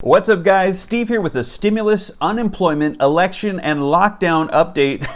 What's up, guys? Steve here with a stimulus, unemployment, election, and lockdown update.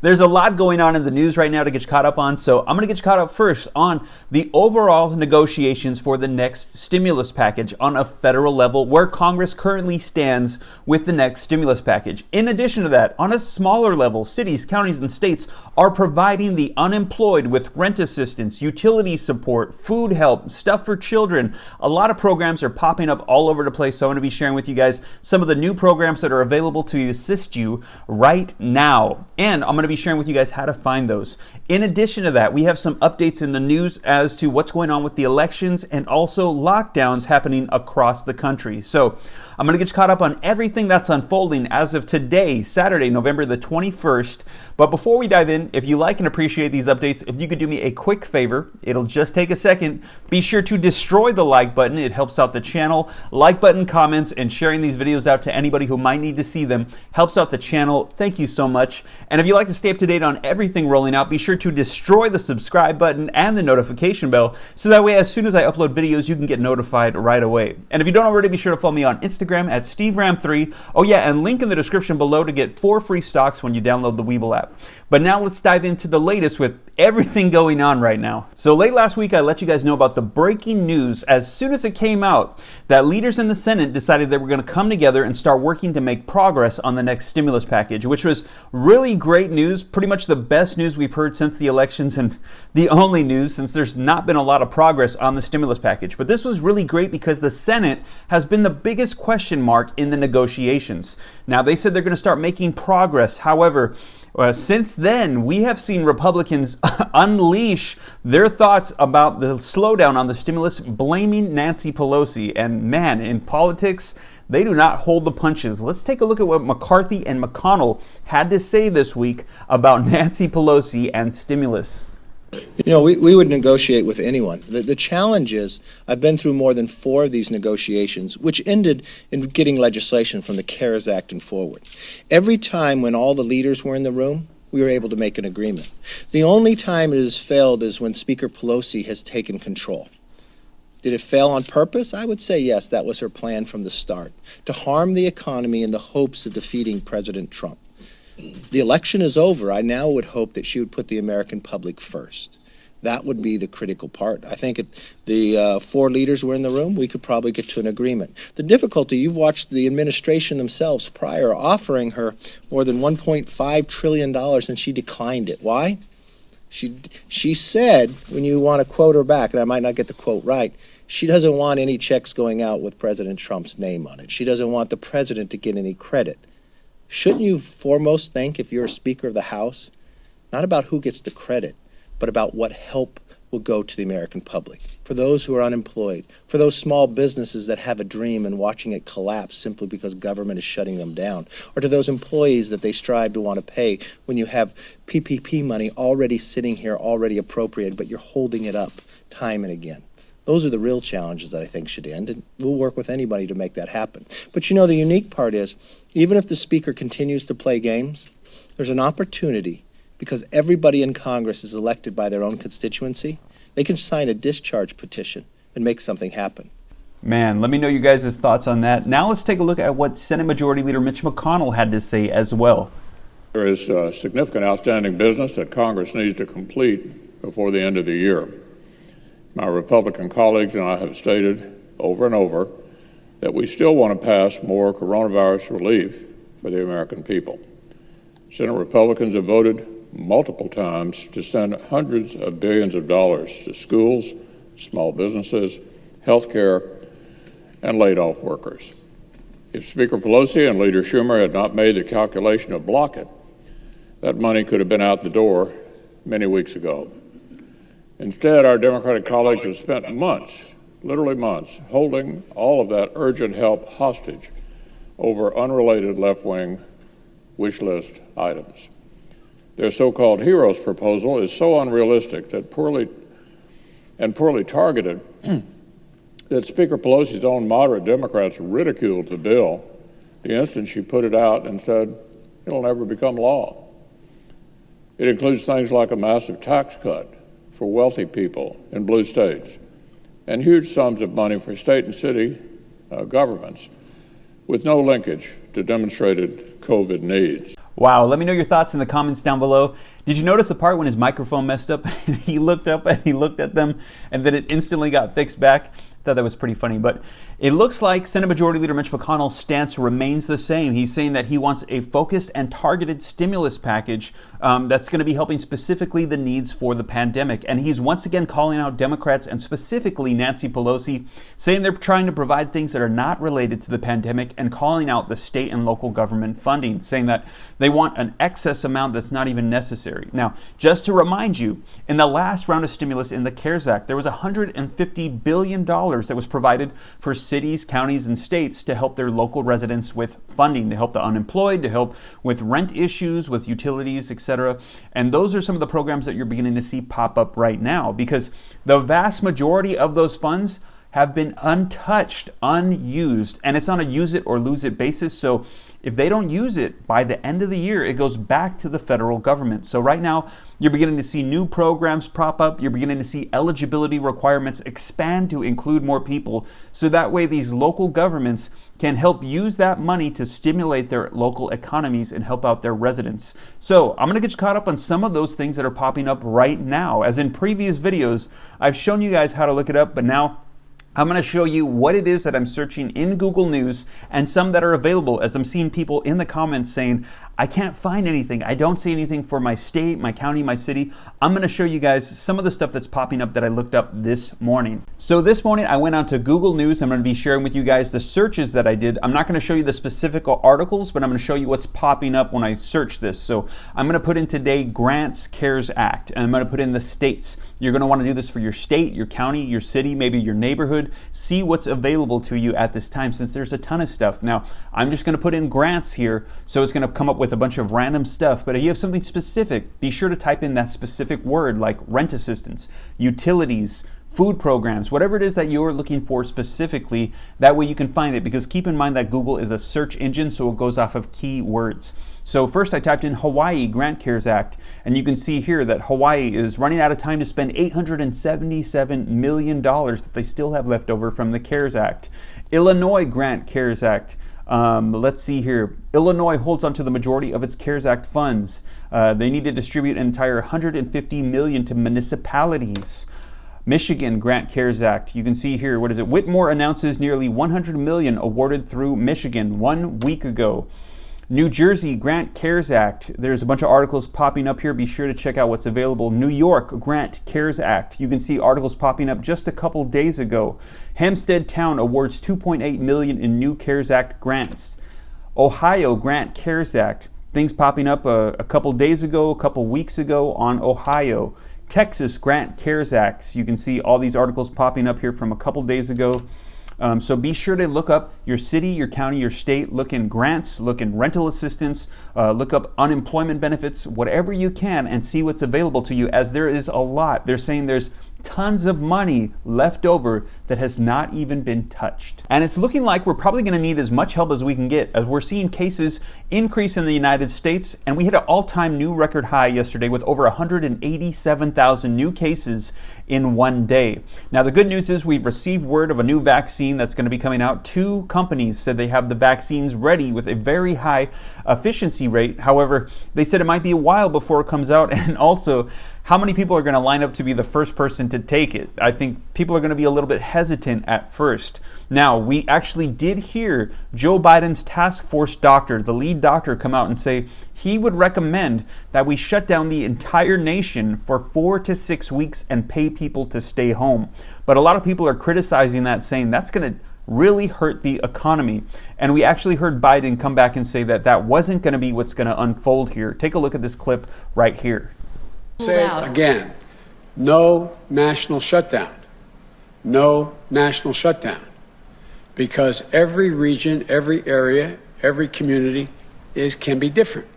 There's a lot going on in the news right now to get you caught up on, so I'm going to get you caught up first on the overall negotiations for the next stimulus package on a federal level, where Congress currently stands with the next stimulus package. In addition to that, on a smaller level, cities, counties, and states are providing the unemployed with rent assistance, utility support, food help, stuff for children. A lot of programs are popping up all over the place, so I'm going to be sharing with you guys some of the new programs that are available to assist you right now. And I'm going to be sharing with you guys how to find those. In addition to that, we have some updates in the news as to what's going on with the elections and also lockdowns happening across the country. So I'm going to get you caught up on everything that's unfolding as of today, Saturday, November the 21st. But before we dive in, if you like and appreciate these updates, if you could do me a quick favor, it'll just take a second. Be sure to destroy the like button. It helps out the channel. Like button, comments, and sharing these videos out to anybody who might need to see them helps out the channel. Thank you so much. And if you'd like to stay up to date on everything rolling out, be sure to destroy the subscribe button and the notification bell, so that way as soon as I upload videos, you can get notified right away. And if you don't already, be sure to follow me on Instagram at SteveRam3. Oh yeah, and link in the description below to get 4 free stocks when you download the Webull app. But now let's dive into the latest with everything going on right now. So late last week, I let you guys know about the breaking news as soon as it came out that leaders in the Senate decided they were going to come together and start working to make progress on the next stimulus package, which was really great news, pretty much the best news we've heard since the elections and the only news since there's not been a lot of progress on the stimulus package. But this was really great because the Senate has been the biggest question mark in the negotiations. Now, they said they're going to start making progress. However, since then, we have seen Republicans unleash their thoughts about the slowdown on the stimulus, blaming Nancy Pelosi. And man, in politics, they do not hold the punches. Let's take a look at what McCarthy and McConnell had to say this week about Nancy Pelosi and stimulus. You know, we would negotiate with anyone. The challenge is, I've been through more than 4 of these negotiations, which ended in getting legislation from the CARES Act and forward. Every time when all the leaders were in the room, we were able to make an agreement. The only time it has failed is when Speaker Pelosi has taken control. Did it fail on purpose? I would say yes, that was her plan from the start, to harm the economy in the hopes of defeating President Trump. The election is over. I now would hope that she would put the American public first. That would be the critical part. I think the 4 leaders were in the room, we could probably get to an agreement. The difficulty, you've watched the administration themselves prior offering her more than $1.5 trillion, and she declined it. Why? She said, when you want to quote her back, and I might not get the quote right, she doesn't want any checks going out with President Trump's name on it. She doesn't want the president to get any credit. Shouldn't you foremost think, if you're a Speaker of the House, not about who gets the credit, but about what help will go to the American public, for those who are unemployed, for those small businesses that have a dream and watching it collapse simply because government is shutting them down, or to those employees that they strive to want to pay when you have PPP money already sitting here, already appropriated, but you're holding it up time and again. Those are the real challenges that I think should end, and we'll work with anybody to make that happen. But you know, the unique part is, even if the Speaker continues to play games, there's an opportunity, because everybody in Congress is elected by their own constituency. They can sign a discharge petition and make something happen. Man, let me know you guys' thoughts on that. Now let's take a look at what Senate Majority Leader Mitch McConnell had to say as well. There is significant outstanding business that Congress needs to complete before the end of the year. My Republican colleagues and I have stated over and over that we still want to pass more coronavirus relief for the American people. Senate Republicans have voted multiple times to send hundreds of billions of dollars to schools, small businesses, health care, and laid-off workers. If Speaker Pelosi and Leader Schumer had not made the calculation to block it, that money could have been out the door many weeks ago. Instead, our Democratic colleagues have spent months, literally months, holding all of that urgent help hostage over unrelated left-wing wish list items. Their so-called heroes proposal is so unrealistic that poorly targeted that Speaker Pelosi's own moderate Democrats ridiculed the bill the instant she put it out and said it'll never become law. It includes things like a massive tax cut for wealthy people in blue states and huge sums of money for state and city governments with no linkage to demonstrated COVID needs. Wow, let me know your thoughts in the comments down below. Did you notice the part when his microphone messed up and he looked up and he looked at them and then it instantly got fixed back? I thought that was pretty funny, but it looks like Senate Majority Leader Mitch McConnell's stance remains the same. He's saying that he wants a focused and targeted stimulus package that's going to be helping specifically the needs for the pandemic. And he's once again calling out Democrats and specifically Nancy Pelosi, saying they're trying to provide things that are not related to the pandemic and calling out the state and local government funding, saying that they want an excess amount that's not even necessary. Now, just to remind you, in the last round of stimulus in the CARES Act, there was $150 billion that was provided for cities, counties, and states to help their local residents with funding, to help the unemployed, to help with rent issues, with utilities, etc. And those are some of the programs that you're beginning to see pop up right now because the vast majority of those funds have been untouched, unused, and it's on a use it or lose it basis. So if they don't use it by the end of the year, it goes back to the federal government. So right now, you're beginning to see new programs prop up. You're beginning to see eligibility requirements expand to include more people. So that way these local governments can help use that money to stimulate their local economies and help out their residents. So I'm going to get you caught up on some of those things that are popping up right now. As in previous videos, I've shown you guys how to look it up, but now I'm going to show you what it is that I'm searching in Google News and some that are available as I'm seeing people in the comments saying, I can't find anything. I don't see anything for my state, my county, my city. I'm going to show you guys some of the stuff that's popping up that I looked up this morning. So this morning I went on to Google News. I'm going to be sharing with you guys the searches that I did. I'm not going to show you the specific articles, but I'm going to show you what's popping up when I search this. So I'm going to put in today Grants CARES Act, and I'm going to put in the states. You're going to want to do this for your state, your county, your city, maybe your neighborhood. See what's available to you at this time since there's a ton of stuff. Now, I'm just going to put in grants here, so it's going to come up with a bunch of random stuff, but if you have something specific, be sure to type in that specific word like rent assistance, utilities, food programs, whatever it is that you're looking for specifically. That way you can find it, because keep in mind that Google is a search engine, so it goes off of keywords. So first I typed in Hawaii Grant CARES Act, and you can see here that Hawaii is running out of time to spend $877 million that they still have left over from the CARES Act. Illinois Grant CARES Act. Let's see here. Illinois holds onto the majority of its CARES Act funds. They need to distribute an entire $150 million to municipalities. Michigan Grant CARES Act. You can see here, what is it? Whitmore announces nearly $100 million awarded through Michigan 1 week ago. New Jersey Grant CARES Act. There's a bunch of articles popping up here. Be sure to check out what's available. New York Grant CARES Act. You can see articles popping up just a couple days ago. Hempstead Town awards $2.8 million in new CARES Act grants. Ohio Grant CARES Act. Things popping up a couple days ago, a couple weeks ago on Ohio. Texas Grant CARES Acts. You can see all these articles popping up here from a couple days ago. So be sure to look up your city, your county, your state, look in grants, look in rental assistance, look up unemployment benefits, whatever you can, and see what's available to you, as there is a lot. They're saying there's tons of money left over that has not even been touched. And it's looking like we're probably going to need as much help as we can get, as we're seeing cases increase in the United States, and we hit an all-time new record high yesterday with over 187,000 new cases in one day. Now the good news is we've received word of a new vaccine that's going to be coming out. 2 companies said they have the vaccines ready with a very high efficiency rate. However, they said it might be a while before it comes out, and also how many people are going to line up to be the first person to take it? I think people are going to be a little bit hesitant at first. Now, we actually did hear Joe Biden's task force doctor, the lead doctor, come out and say he would recommend that we shut down the entire nation for 4 to 6 weeks and pay people to stay home. But a lot of people are criticizing that, saying that's going to really hurt the economy. And we actually heard Biden come back and say that that wasn't going to be what's going to unfold here. Take a look at this clip right here. Say again, no national shutdown. No national shutdown. Because every region, every area, every community can be different.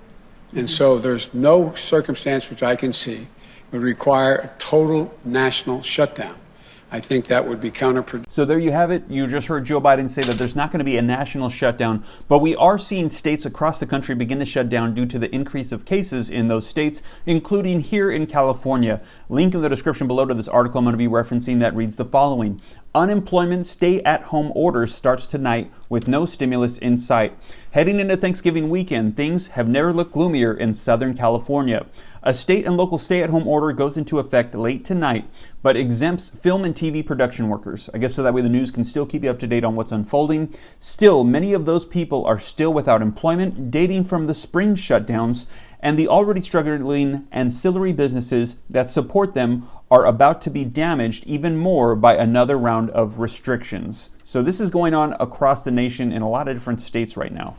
And so there's no circumstance which I can see would require a total national shutdown. I think that would be counterproductive. So there you have it. You just heard Joe Biden say that there's not going to be a national shutdown, but we are seeing states across the country begin to shut down due to the increase of cases in those states, including here in California. Link in the description below to this article I'm going to be referencing that reads the following. unemployment stay-at-home order starts tonight with no stimulus in sight. Heading into Thanksgiving weekend, things have never looked gloomier in Southern California. A state and local stay-at-home order goes into effect late tonight, but exempts film and TV production workers. I guess so that way the news can still keep you up to date on what's unfolding. Still, many of those people are still without employment, dating from the spring shutdowns, and the already struggling ancillary businesses that support them are about to be damaged even more by another round of restrictions. So this is going on across the nation in a lot of different states right now.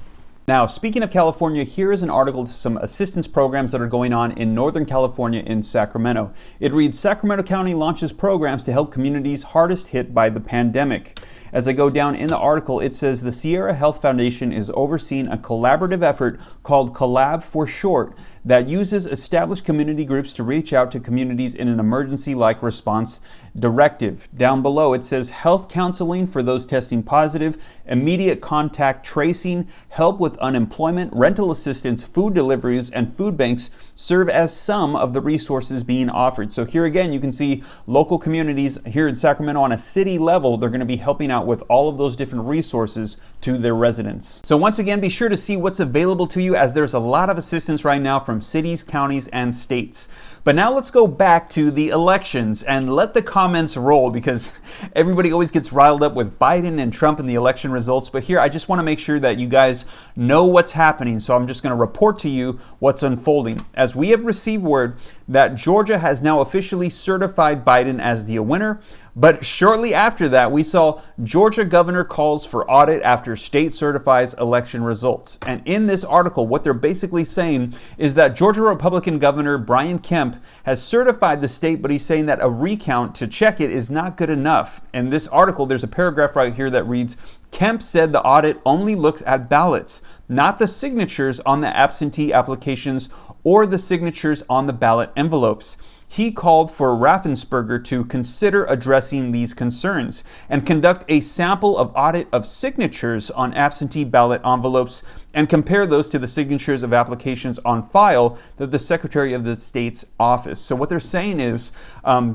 Now, speaking of California, here is an article to some assistance programs that are going on in Northern California in Sacramento. It reads, Sacramento County launches programs to help communities hardest hit by the pandemic. As I go down in the article, it says the Sierra Health Foundation is overseeing a collaborative effort called Collab for short that uses established community groups to reach out to communities in an emergency-like response directive. Down below, it says health counseling for those testing positive, immediate contact tracing, help with unemployment, rental assistance, food deliveries, and food banks serve as some of the resources being offered. So here again, you can see local communities here in Sacramento on a city level, they're going to be helping out with all of those different resources to their residents. So once again, be sure to see what's available to you, as there's a lot of assistance right now from cities, counties, and states. But now let's go back to the elections and let the comments roll, because everybody always gets riled up with Biden and Trump and the election results. But here, I just want to make sure that you guys know what's happening. So I'm just going to report to you what's unfolding. As we have received word that Georgia has now officially certified Biden as the winner. But shortly after that, we saw Georgia governor calls for audit after state certifies election results. And in this article, what they're basically saying is that Georgia Republican Governor Brian Kemp has certified the state, but he's saying that a recount to check it is not good enough. In this article, there's a paragraph right here that reads, Kemp said the audit only looks at ballots, not the signatures on the absentee applications or the signatures on the ballot envelopes. He called for Raffensperger to consider addressing these concerns and conduct a sample of audit of signatures on absentee ballot envelopes and compare those to the signatures of applications on file that the Secretary of the State's office. So what they're saying is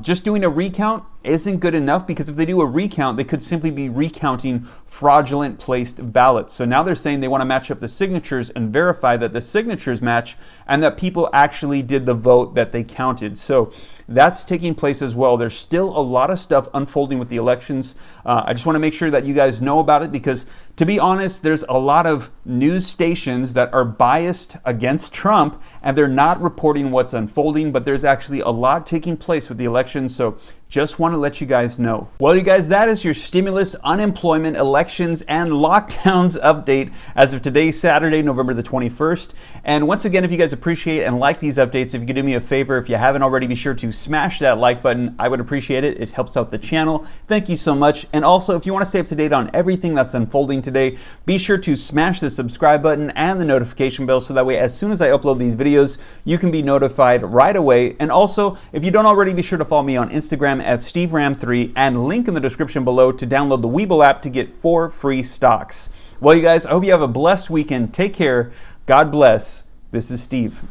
just doing a recount isn't good enough, because if they do a recount, they could simply be recounting fraudulent placed ballots. So now they're saying they want to match up the signatures and verify that the signatures match and that people actually did the vote that they counted. So that's taking place as well. There's still a lot of stuff unfolding with the elections. I just want to make sure that you guys know about it, because to be honest, there's a lot of news stations that are biased against Trump and they're not reporting what's unfolding, but there's actually a lot taking place with the elections. So just want to let you guys know. Well, you guys, that is your stimulus, unemployment, elections, and lockdowns update as of today, Saturday, November the 21st. And once again, if you guys appreciate and like these updates, if you could do me a favor, if you haven't already, be sure to smash that like button. I would appreciate it. It helps out the channel. Thank you so much. And also, if you want to stay up to date on everything that's unfolding today, be sure to smash the subscribe button and the notification bell, so that way as soon as I upload these videos, you can be notified right away. And also, if you don't already, be sure to follow me on Instagram at SteveRam3, and link in the description below to download the Webull app to get 4 free stocks. Well, you guys, I hope you have a blessed weekend. Take care. God bless. This is Steve.